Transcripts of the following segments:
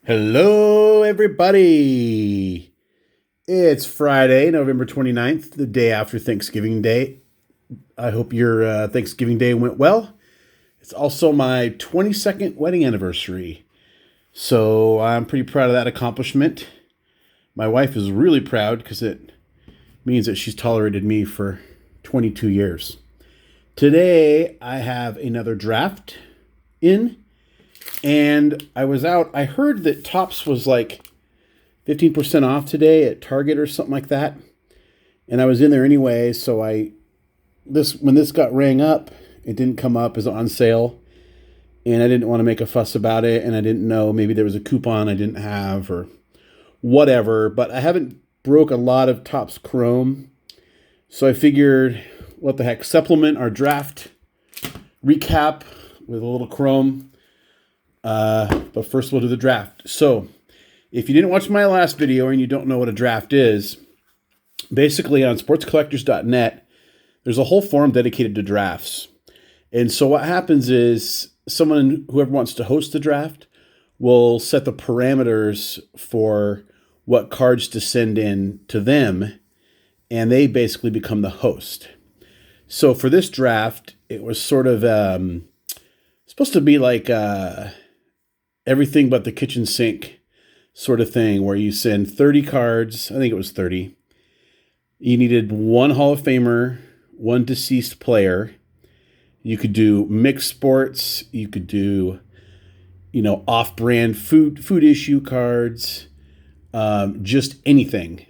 Hello, everybody. It's Friday, November 29th, the day after Thanksgiving Day. I hope your Thanksgiving Day went well. It's also my 22nd wedding anniversary. So I'm pretty proud of that accomplishment. My wife is really proud because it means that she's tolerated me for 22 years. Today, I have another draft in. And I was out. I heard that Topps was like 15% off today at Target or something like that. And I was in there anyway, so when this got rang up, it didn't come up as on sale. And I didn't want to make a fuss about it, and I didn't know maybe there was a coupon I didn't have or whatever, but I haven't broke a lot of Topps Chrome. So I figured, what the heck, supplement our draft recap with a little Chrome. But first we'll do the draft. So if you didn't watch my last video and you don't know what a draft is, basically on sportscollectors.net, there's a whole forum dedicated to drafts. And so what happens is whoever wants to host the draft will set the parameters for what cards to send in to them, and they basically become the host. So for this draft, it was sort of supposed to be like everything but the kitchen sink sort of thing, where you send 30 cards. I think it was 30. You needed one Hall of Famer, one deceased player. You could do mixed sports. You could do, off-brand food issue cards, just anything.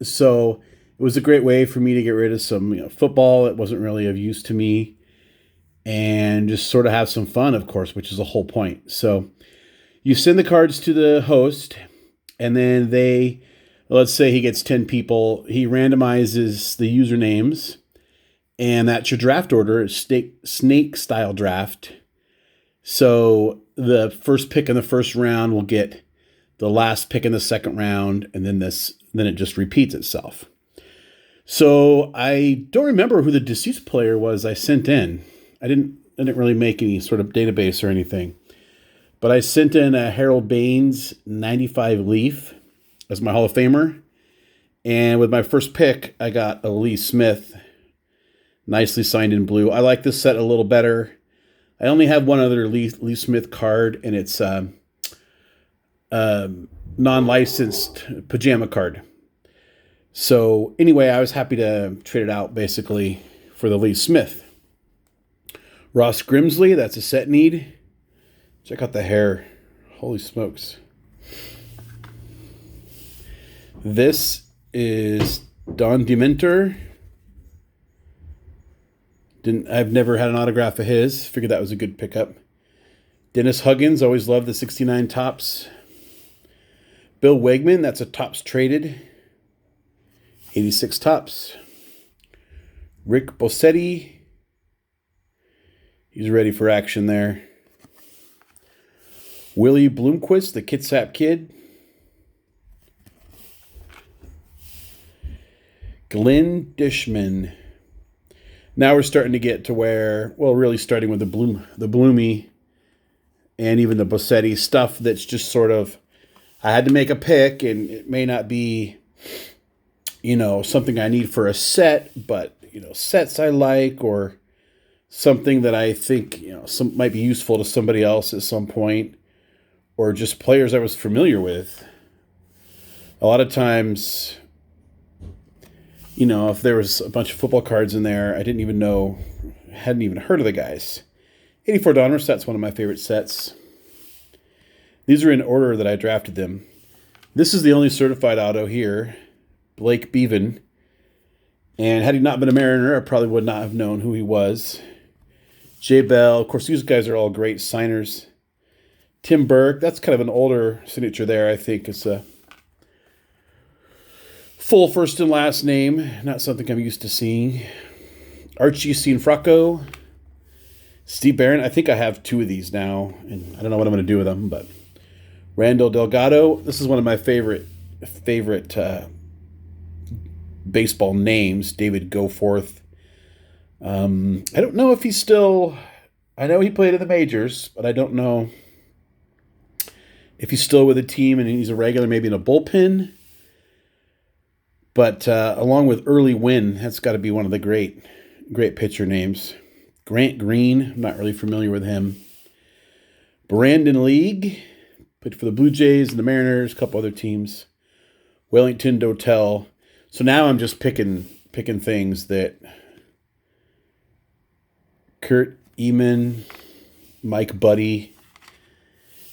So it was a great way for me to get rid of some football. It wasn't really of use to me, and just sort of have some fun, of course, which is the whole point. So you send the cards to the host, and then let's say he gets 10 people. He randomizes the usernames, and that's your draft order, snake style draft. So the first pick in the first round will get the last pick in the second round, and then it just repeats itself. So I don't remember who the deceased player was I sent in. I didn't really make any sort of database or anything. But I sent in a Harold Baines 95 Leaf as my Hall of Famer. And with my first pick, I got a Lee Smith, nicely signed in blue. I like this set a little better. I only have one other Lee Smith card, and it's a non-licensed pajama card. So anyway, I was happy to trade it out basically for the Lee Smith. Ross Grimsley, that's a set need. Check out the hair. Holy smokes. This is Don Dementor. I've never had an autograph of his. Figured that was a good pickup. Dennis Huggins, always loved the 69 Topps. Bill Wegman, that's a Topps traded. 86 Topps. Rick Bossetti. He's ready for action there. Willie Bloomquist, the Kitsap Kid. Glenn Dishman. Now we're starting to get to where, really starting with the Bloomy and even the Bossetti stuff that's just sort of, I had to make a pick, and it may not be, something I need for a set, but, sets I like, or something that I think, might be useful to somebody else at some point. Or just players I was familiar with. A lot of times, if there was a bunch of football cards in there, I hadn't even heard of the guys. 84 Donruss, that's one of my favorite sets. These are in order that I drafted them. This is the only certified auto here, Blake Beavan. And had he not been a Mariner, I probably would not have known who he was. Jay Bell, of course, these guys are all great signers. Tim Burke, that's kind of an older signature there, I think. It's a full first and last name, not something I'm used to seeing. Archie Cianfrocco, Steve Barron. I think I have two of these now, and I don't know what I'm going to do with them, but Randall Delgado. This is one of my favorite baseball names, David Goforth. I don't know if he's still... I know he played in the majors, but I don't know if he's still with a team and he's a regular, maybe in a bullpen. But along with Early Win, that's got to be one of the great pitcher names. Grant Green, I'm not really familiar with him. Brandon League, played for the Blue Jays and the Mariners, a couple other teams. Wellington Dotel. So now I'm just picking things that Kurt Eamon, Mike Buddy,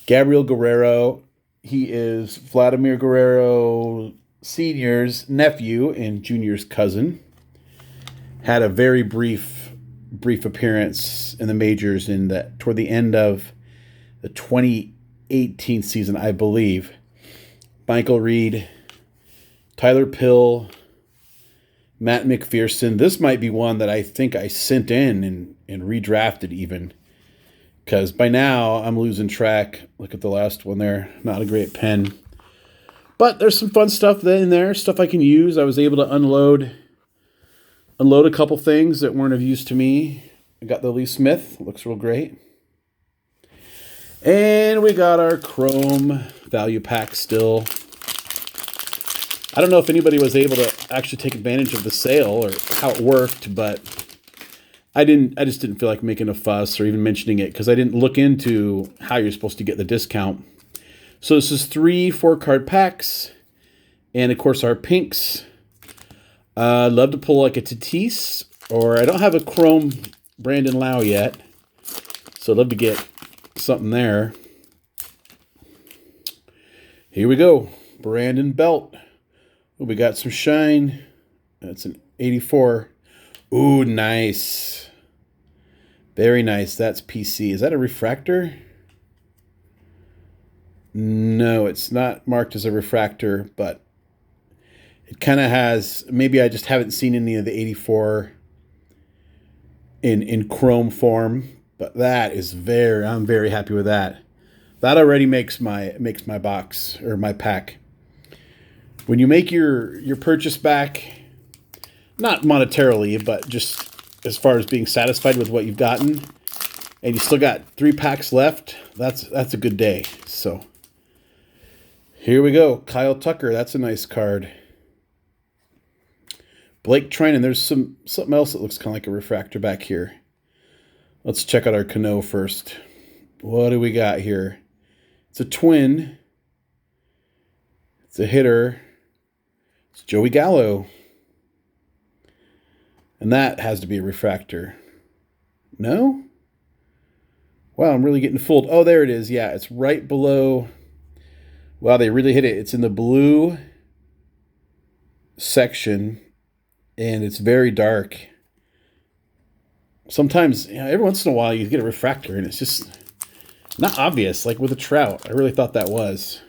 Gabriel Guerrero. He is Vladimir Guerrero Sr.'s nephew and Junior's cousin. Had a very brief appearance in the majors toward the end of the 2018 season, I believe. Michael Reed, Tyler Pill, Matt McPherson. This might be one that I think I sent in and redrafted even. Because by now I'm losing track. Look at the last one there. Not a great pen. But there's some fun stuff in there. Stuff I can use. I was able to unload a couple things that weren't of use to me. I got the Lee Smith. Looks real great. And we got our Chrome value pack still. I don't know if anybody was able to actually take advantage of the sale or how it worked, but I just didn't feel like making a fuss or even mentioning it because I didn't look into how you're supposed to get the discount. So this is 3 4-card packs, and of course our pinks. I'd love to pull like a Tatis, or I don't have a Chrome Brandon Lau yet, so I'd love to get something there. Here we go, Brandon Belt. Oh, we got some shine. That's an 84. Ooh, nice. Very nice. That's PC. Is that a refractor? No, it's not marked as a refractor, but it kind of has, maybe I just haven't seen any of the 84 in Chrome form, but that is I'm very happy with that. That already makes my box or my pack. When you make your purchase back, not monetarily, but just as far as being satisfied with what you've gotten, and you still got 3 packs left, that's a good day. So here we go. Kyle Tucker, that's a nice card. Blake Trinan, there's something else that looks kind of like a refractor back here. Let's check out our Cano first. What do we got here? It's a twin. It's a hitter. It's Joey Gallo. And that has to be a refractor. No? Wow, I'm really getting fooled. Oh, there it is. Yeah, it's right below. Wow, they really hit it. It's in the blue section, and it's very dark. Sometimes, every once in a while, you get a refractor, and it's just not obvious, like with a Trout. I really thought that was.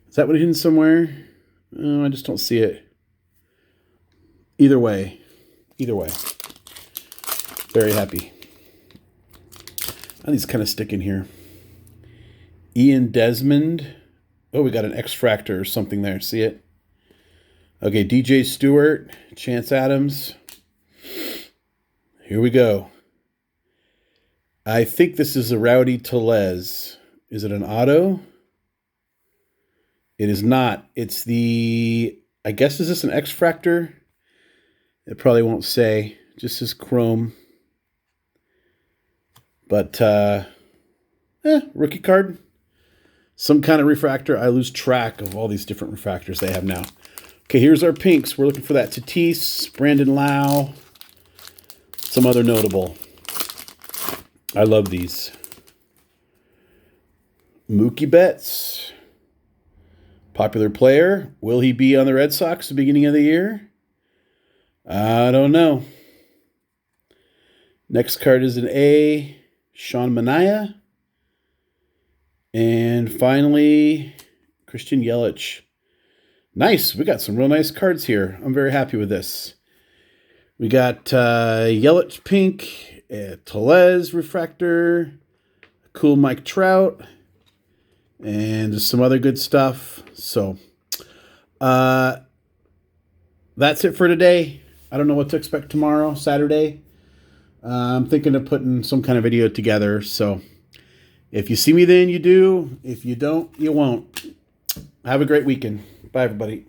Is that one hidden somewhere? Oh, I just don't see it. Either way. Very happy. I think it's kind of sticking here. Ian Desmond. Oh, we got an X-Fractor or something there. See it? Okay, DJ Stewart. Chance Adams. Here we go. I think this is a Rowdy Tellez. Is it an auto? It is not. It's the... I guess, is this an X-Fractor? It probably won't say. Just says Chrome. But, rookie card. Some kind of refractor. I lose track of all these different refractors they have now. Okay, here's our pinks. We're looking for that Tatis, Brandon Lau, some other notable. I love these. Mookie Betts. Popular player. Will he be on the Red Sox at the beginning of the year? I don't know. Next card is an A. Sean Manaea. And finally, Christian Yelich. Nice. We got some real nice cards here. I'm very happy with this. We got Yelich pink, Tellez refractor, cool Mike Trout, and just some other good stuff. So that's it for today. I don't know what to expect tomorrow, Saturday. I'm thinking of putting some kind of video together. So If you see me then, you do. If you don't, you won't. Have a great weekend. Bye, everybody.